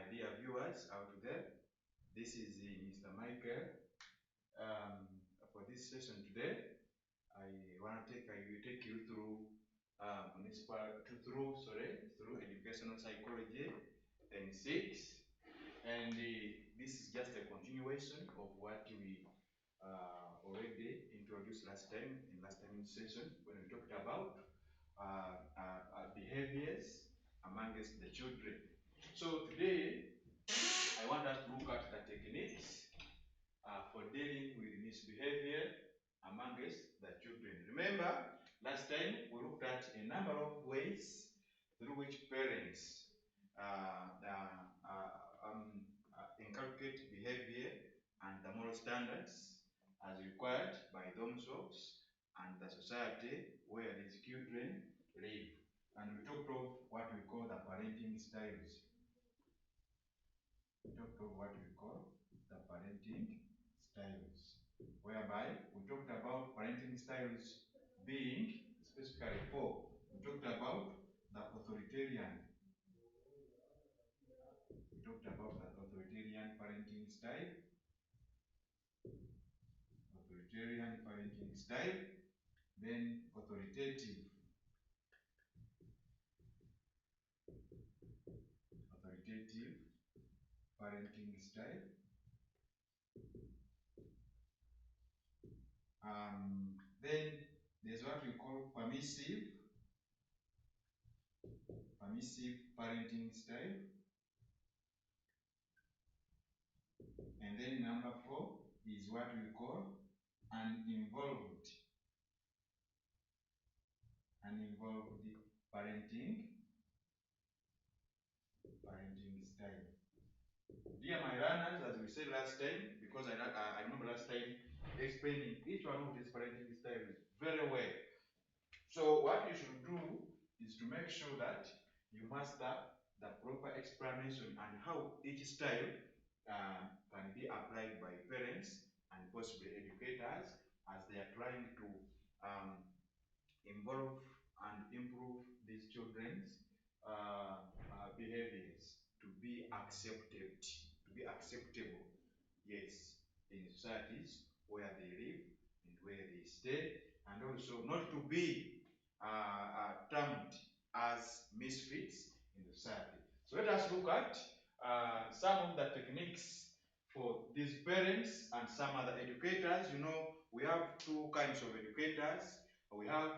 Dear viewers out there, this is Mr. Michael. For this session today, I want to take you through through educational psychology N6, and this is just a continuation of what we already introduced last time in session when we talked about behaviors amongst the children. So today I want us to look at the techniques for dealing with misbehavior amongst the children. Remember, last time we looked at a number of ways through which parents inculcate behavior and the moral standards as required by themselves and the society where these children live. And we talked of what we call the parenting styles. We talked of what we call the parenting styles, whereby we talked about parenting styles being specifically four. We talked about the authoritarian. We talked about the authoritarian parenting style. Authoritarian parenting style. Then authoritative. Authoritative parenting style. Then there's what we call permissive parenting style. And then number 4 is what we call uninvolved parenting style. Dear my learners, as we said last time, because I remember last time explaining each one of these parenting styles very well. So what you should do is to make sure that you master the proper explanation and how each style can be applied by parents and possibly educators as they are trying to involve and improve these children's behaviors to be acceptable, yes, in societies where they live and where they stay, and also not to be termed as misfits in the society. So let us look at some of the techniques for these parents and some other educators. You know, we have two kinds of educators. We have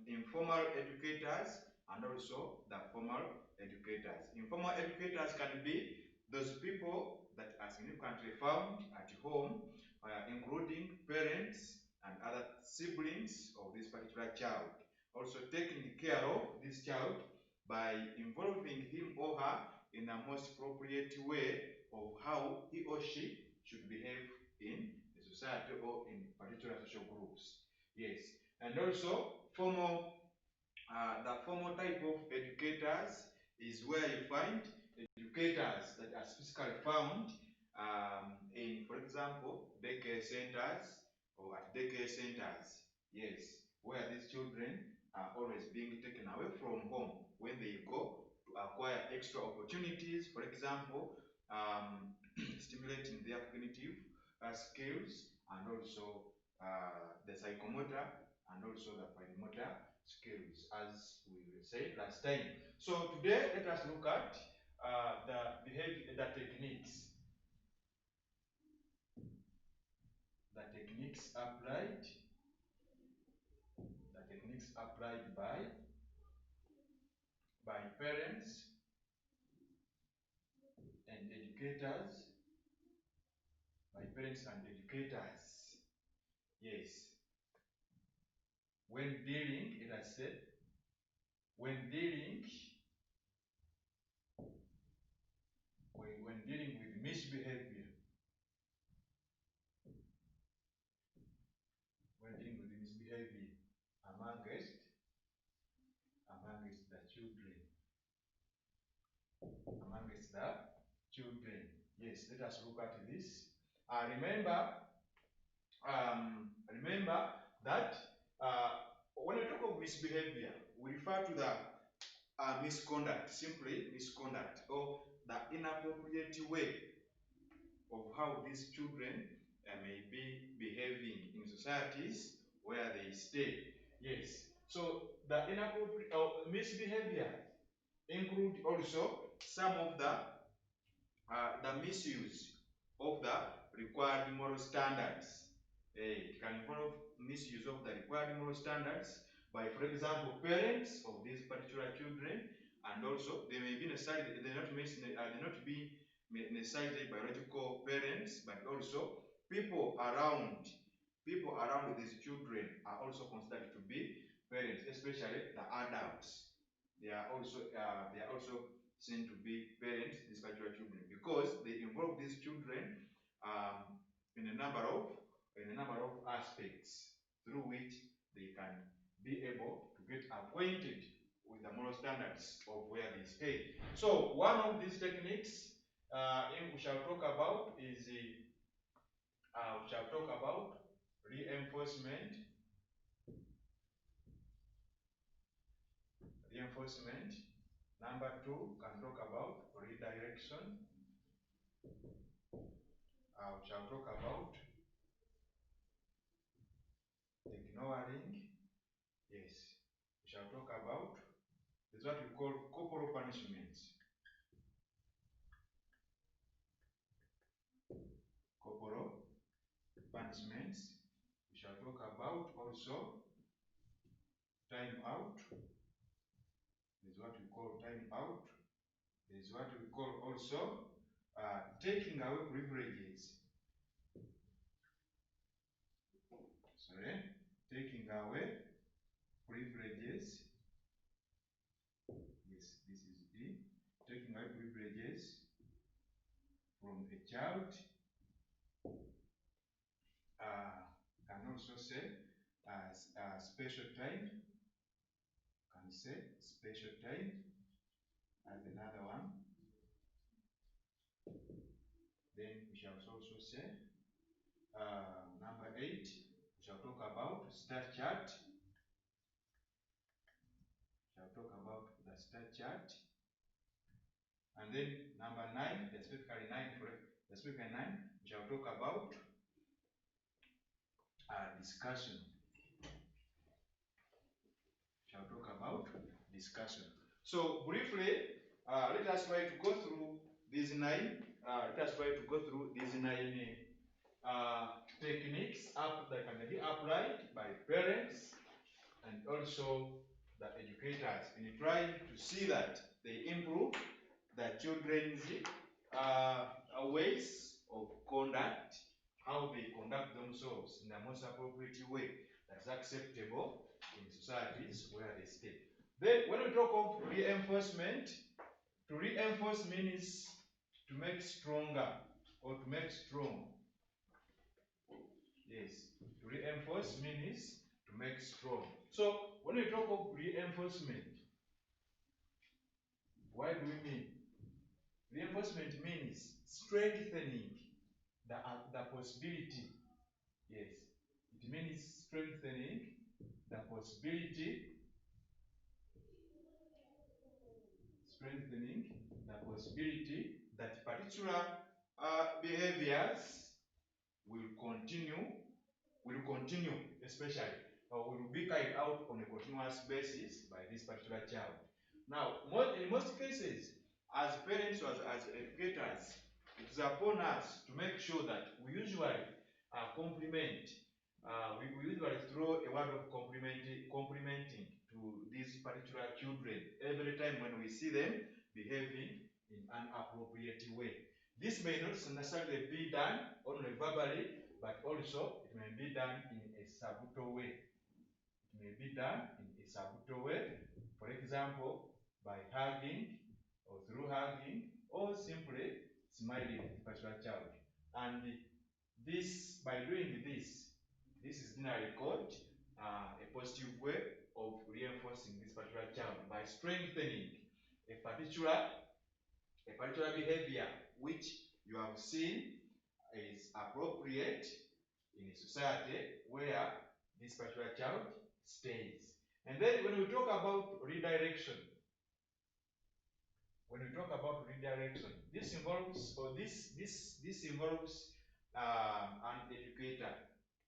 informal educators and also the formal educators. Informal educators can be those people that are significantly found at home, including parents and other siblings of this particular child. Also taking care of this child by involving him or her in the most appropriate way of how he or she should behave in the society or in particular social groups. Yes, and also the formal type of educators is where you find educators that are specifically found in, for example, daycare centers or at daycare centers. Yes, where these children are always being taken away from home when they go to acquire extra opportunities, for example, stimulating their cognitive skills and also the psychomotor and also the fine motor skills, as we said last time. So today, let us look at the techniques. The techniques applied by parents and educators. By parents and educators. Yes. When dealing, it has said, when dealing with misbehavior, amongst the children. Yes, let us look at this. Remember that when we talk of misbehavior, we refer to misconduct, simply misconduct, or the inappropriate way of how these children may be behaving in societies where they stay. Yes. So the inappropriate misbehavior include also some of the misuse of the required moral standards. It can involve misuse of the required moral standards by, for example, parents of these particular children, and also they may be necessarily they not be necessarily biological parents, but also people around these children are also considered to be parents, especially the adults. They are also seen to be parents, these particular children, because they involve these children um, in a number of aspects through which they can be able to get acquainted with the moral standards of where they stay. So one of these techniques we shall talk about is we shall talk about reinforcement. Reinforcement. Number two, can talk about redirection. We shall talk about ignoring. Yes. We shall talk about is what we call corporal punishments. Corporal punishments. We shall talk about also time out. Is what we call time out. Is what we call also taking away privileges. Sorry, taking away privileges. Yes, this is D. Taking away privileges from a child. Can also say special time. Can say special time as another one. Then we shall also say number 8. We shall talk about star chart. Shall talk about the star chart. And then number 9, specifically 9, specifically 9, we shall talk about discussion. Shall talk about discussion. So briefly, let us try to go through these 9. Let us try to go through these 9 techniques that can be applied by parents and also the educators in trying to see that they improve the children's ways of conduct, how they conduct themselves in the most appropriate way that's acceptable in societies where they stay. Then, when we talk of reinforcement, to reinforce means to make stronger or to make strong. Yes, to reinforce means to make strong. So, when we talk of reinforcement, what do we mean? Reinforcement means strengthening the possibility. Yes, it means strengthening the possibility, that particular behaviors will continue, especially, or will be carried out on a continuous basis by this particular child. Now, in most cases, as parents or as educators, it is upon us to make sure that we usually compliment, we usually throw a word of complimenting to these particular children every time when we see them behaving in an appropriate way. This may not necessarily be done only verbally, but also it may be done in a subtle way. It may be done in a subtle way, for example, by hugging or through hugging or simply smiling at the particular child. And this, by doing this is generally called a positive way of reinforcing this particular child by strengthening a particular behavior which you have seen is appropriate in a society where this particular child stays. And then when we talk about redirection, when we talk about redirection, this involves, or this involves an educator,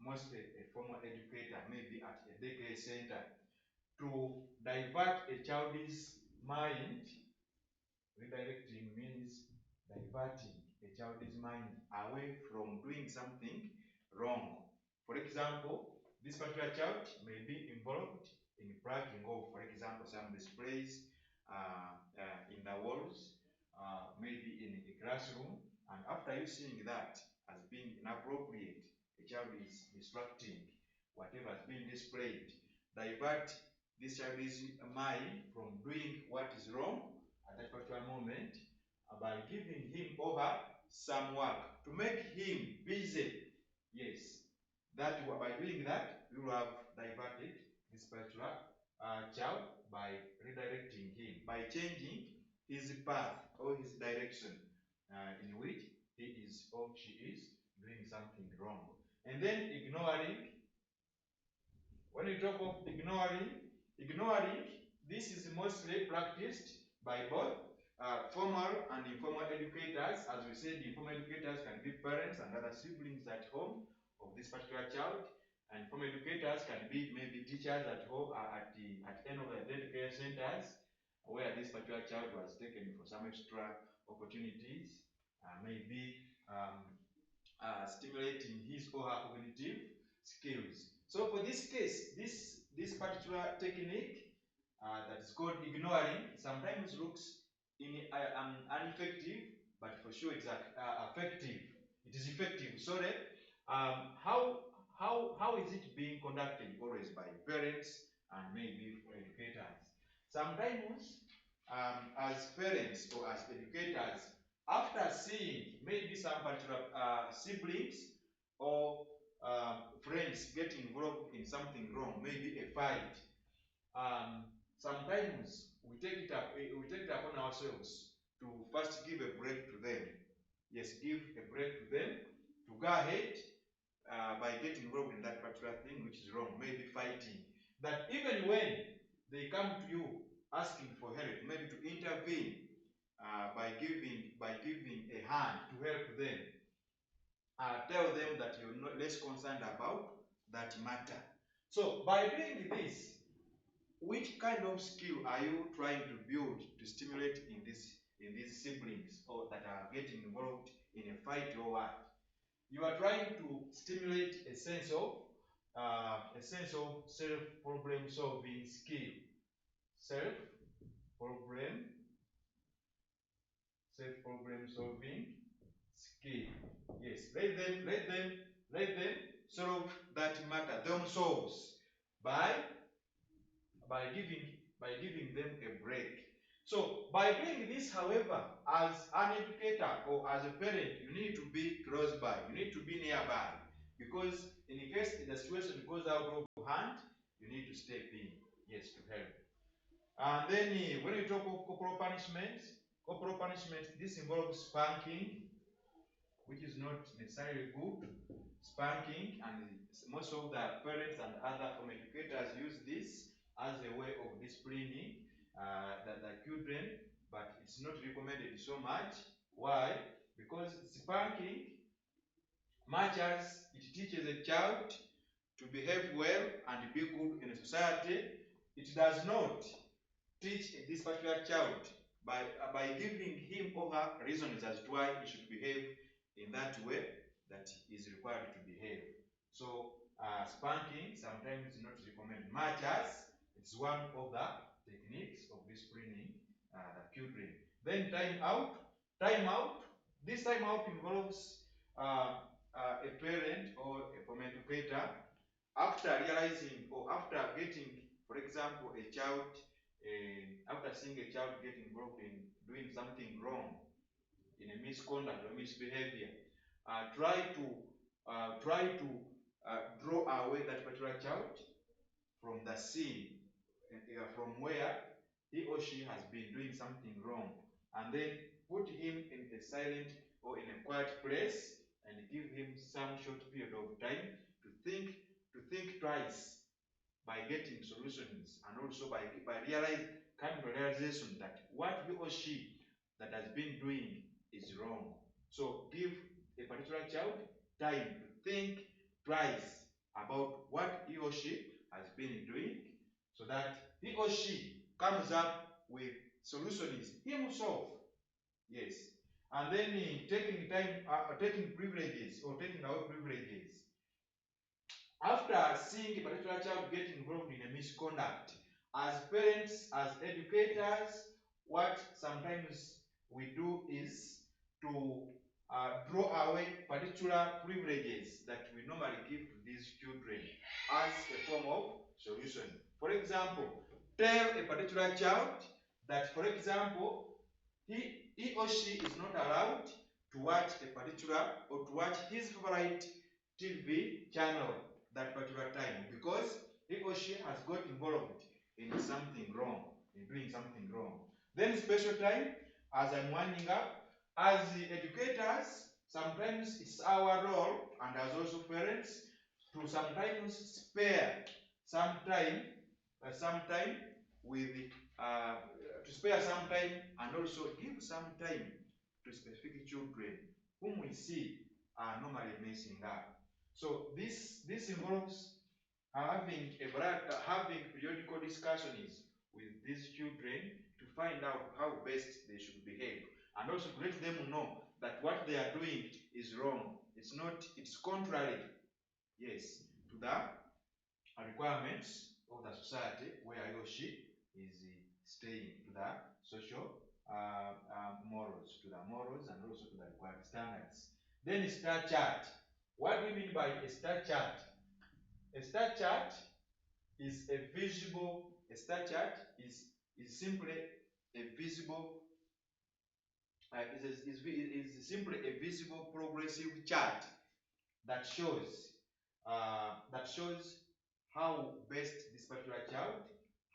mostly a formal educator, maybe at a daycare center, to divert a child's mind. Redirecting means diverting a child's mind away from doing something wrong. For example, this particular child may be involved in breaking off, for example, some displays in the walls, maybe in a classroom, and after you seeing that as being inappropriate, a child is distracting whatever has been displayed. Divert this child's mind from doing what is wrong at that particular moment by giving him over some work to make him busy. Yes, that by doing that, we will have diverted this particular child by redirecting him, by changing his path or his direction in which he is or she is doing something wrong. And then ignoring. When we talk of ignoring, this is mostly practiced by both formal and informal educators. As we said, informal educators can be parents and other siblings at home of this particular child, and informal educators can be maybe teachers at home at any of the daycare centers where this particular child was taken for some extra opportunities, maybe stimulating his or her cognitive skills. So for this case, this particular technique that is called ignoring sometimes looks ineffective, but for sure it's effective. It is effective. Sorry. How is it being conducted? Always by parents and maybe educators. Sometimes, as parents or as educators, after seeing maybe some particular siblings or friends getting involved in something wrong, maybe a fight, sometimes we take it upon ourselves to first give a break to them. Yes, give a break to them to go ahead by getting involved in that particular thing which is wrong, maybe fighting. That even when they come to you asking for help, maybe to intervene by giving a hand to help them, tell them that you're not less concerned about that matter. So by doing this, which kind of skill are you trying to build to stimulate in these siblings or that are getting involved in a fight or what? You are trying to stimulate a sense of self-problem solving skill. Self-problem solving skill. Yes, let them solve that matter themselves by giving them a break. So by doing this, however, as an educator or as a parent, you need to be close by. You need to be nearby, because in case the situation goes out of hand, you need to step in, yes, to help. And then when you talk of corporal punishment, this involves spanking, which is not necessarily good. Spanking, and most of the parents and other form educators use this as a way of disciplining the children, but it's not recommended so much. Why? Because spanking, much as it teaches a child to behave well and be good in a society, it does not teach this particular child by giving him or her reasons as to why he should behave in that way that is required to behave. So spanking sometimes is not recommended, much as it's one of the techniques of disciplining the children. Then time out. This time out involves a parent or a form educator, after realizing or after getting, for example, a child, after seeing a child get involved in doing something wrong, in a misconduct or misbehavior, try to draw away that particular child from the scene, from where he or she has been doing something wrong, and then put him in a silent or in a quiet place and give him some short period of time to think twice by getting solutions, and also by coming to realization that what he or she that has been doing is wrong. So give a particular child time to think twice about what he or she has been doing, so that he or she comes up with solutions himself. Yes. And then taking time, taking privileges or taking away privileges. After seeing a particular child get involved in a misconduct, as parents, as educators, what sometimes we do is to draw away particular privileges that we normally give to these children as a form of solution. For example, tell a particular child that, for example, he or she is not allowed to watch a particular or to watch his favorite TV channel that particular time because he or she has got involved in something wrong, in doing something wrong. Then special time, as I'm winding up, as the educators, sometimes it's our role, and as also parents, to sometimes spare some time with to spare some time and also give some time to specific children whom we see are normally messing up. So this involves having periodical discussions with these children to find out how best they should behave, and also to let them know that what they are doing is wrong. It's contrary, yes, to the requirements of the society where he or she is staying, to the social morals, to the morals and also to the required standards. Then a star chart. What do we mean by a star chart? A star chart is a star chart is simply a visible, is simply a visible progressive chart that shows how best this particular child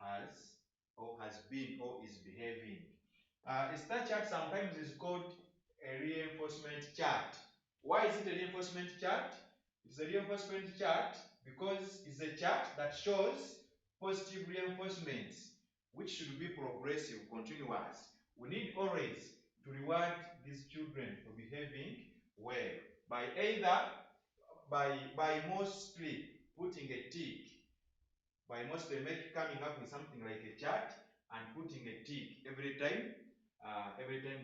has been or is behaving. A star chart sometimes is called a reinforcement chart. Why is it a reinforcement chart? It's a reinforcement chart because it's a chart that shows positive reinforcements, which should be progressive, continuous. We need always to reward these children for behaving well by either by mostly putting a tick, by mostly coming up with something like a chart and putting a tick every time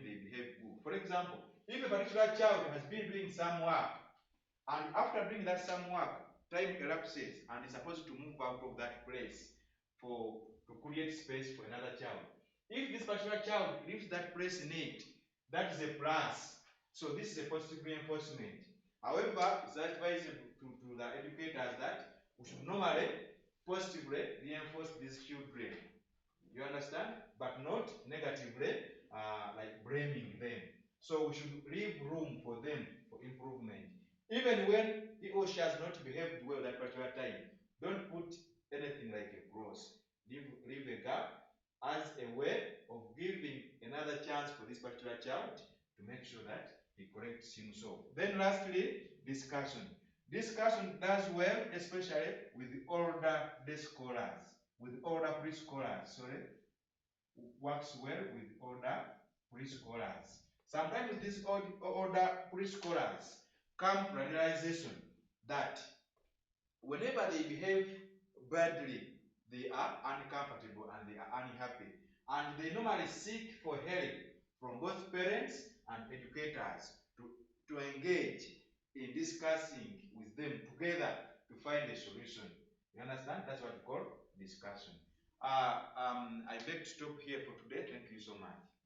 they behave good. For example, if a particular child has been doing some work and after doing that some work, time elapses and is supposed to move out of that place to create space for another child. If this particular child leaves that place in it, that is a plus. So this is a positive reinforcement. However, it's advisable to the educators that we should normally positively reinforce these children. You understand? But not negatively, like blaming them. So we should leave room for them for improvement. Even when he or she has not behaved well that particular time, don't put anything like a cross. Leave a gap as a way of giving another chance for this particular child to make sure that he corrects himself. Then lastly, discussion. Discussion does well, especially with older day scholars, with older preschoolers, works well with older preschoolers. Sometimes these older preschoolers come to a realization that whenever they behave badly, they are uncomfortable and they are unhappy. And they normally seek for help from both parents and educators to engage in discussing with them together to find a solution. You understand? That's what we call discussion. I beg to stop here for today. Thank you so much.